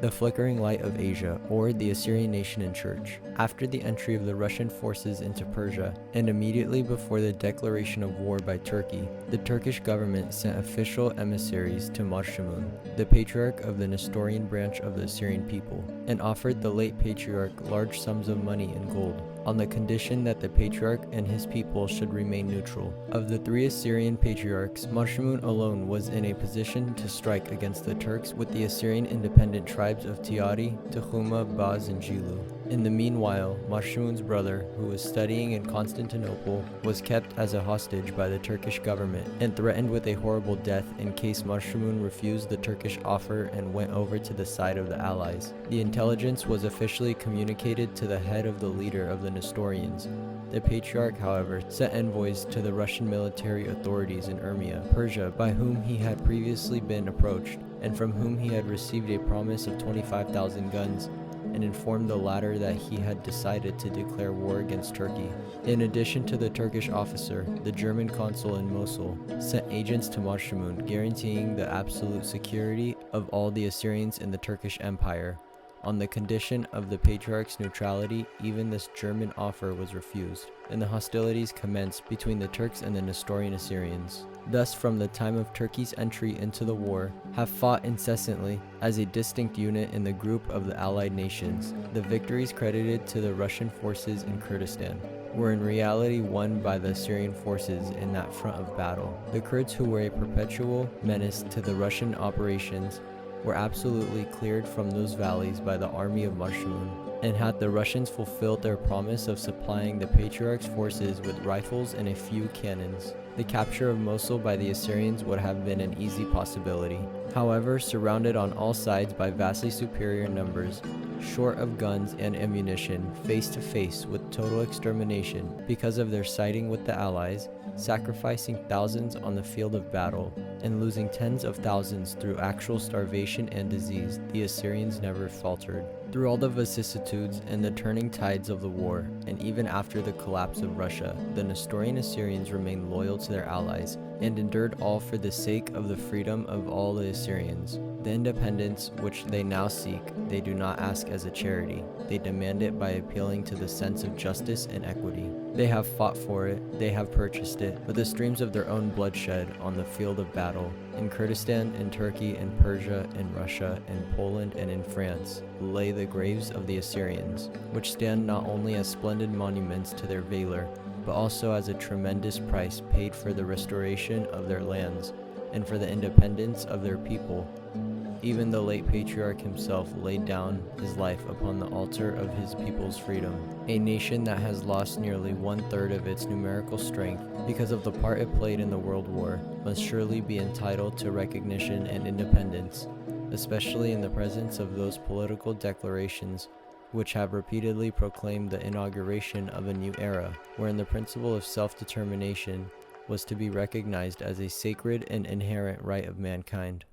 the flickering light of Asia, or the Assyrian nation and church. After the entry of the Russian forces into Persia, and immediately before the declaration of war by Turkey, the Turkish government sent official emissaries to Marshamun, the patriarch of the Nestorian branch of the Assyrian people, and offered the late patriarch large sums of money and gold, on the condition that the patriarch and his people should remain neutral. Of the three Assyrian patriarchs, Marshamun alone was in a position to strike against the Turks with the Assyrian independent tribes of Tiari, Tehuma, Baz, and Jilu. In the meanwhile, Marshamun's brother, who was studying in Constantinople, was kept as a hostage by the Turkish government and threatened with a horrible death in case Marshamun refused the Turkish offer and went over to the side of the Allies. The intelligence was officially communicated to the head of the leader of the Nestorians. The patriarch, however, sent envoys to the Russian military authorities in Urmia, Persia, by whom he had previously been approached, and from whom he had received a promise of 25,000 guns, and informed the latter that he had decided to declare war against Turkey. In addition to the Turkish officer, the German consul in Mosul sent agents to Marshamun, guaranteeing the absolute security of all the Assyrians in the Turkish Empire. On the condition of the patriarch's neutrality, even this German offer was refused, and the hostilities commenced between the Turks and the Nestorian Assyrians. Thus, from the time of Turkey's entry into the war, have fought incessantly as a distinct unit in the group of the allied nations. The victories credited to the Russian forces in Kurdistan were in reality won by the Assyrian forces in that front of battle. The Kurds, who were a perpetual menace to the Russian operations, were absolutely cleared from those valleys by the army of Marshamun, and had the Russians fulfilled their promise of supplying the patriarch's forces with rifles and a few cannons, the capture of Mosul by the Assyrians would have been an easy possibility. However, surrounded on all sides by vastly superior numbers, short of guns and ammunition, face to face with total extermination because of their siding with the Allies, sacrificing thousands on the field of battle, and losing tens of thousands through actual starvation and disease, the Assyrians never faltered. Through all the vicissitudes and the turning tides of the war, and even after the collapse of Russia, the Nestorian Assyrians remained loyal to their allies, and endured all for the sake of the freedom of all the Assyrians. The independence which they now seek, they do not ask as a charity. They demand it by appealing to the sense of justice and equity. They have fought for it, they have purchased it, with the streams of their own bloodshed on the field of battle. In Kurdistan, in Turkey, in Persia, in Russia, in Poland, and in France lay the graves of the Assyrians, which stand not only as splendid monuments to their valor, but also as a tremendous price paid for the restoration of their lands and for the independence of their people. Even the late patriarch himself laid down his life upon the altar of his people's freedom. A nation that has lost nearly 1/3 of its numerical strength because of the part it played in the World War must surely be entitled to recognition and independence, especially in the presence of those political declarations which have repeatedly proclaimed the inauguration of a new era, wherein the principle of self-determination was to be recognized as a sacred and inherent right of mankind.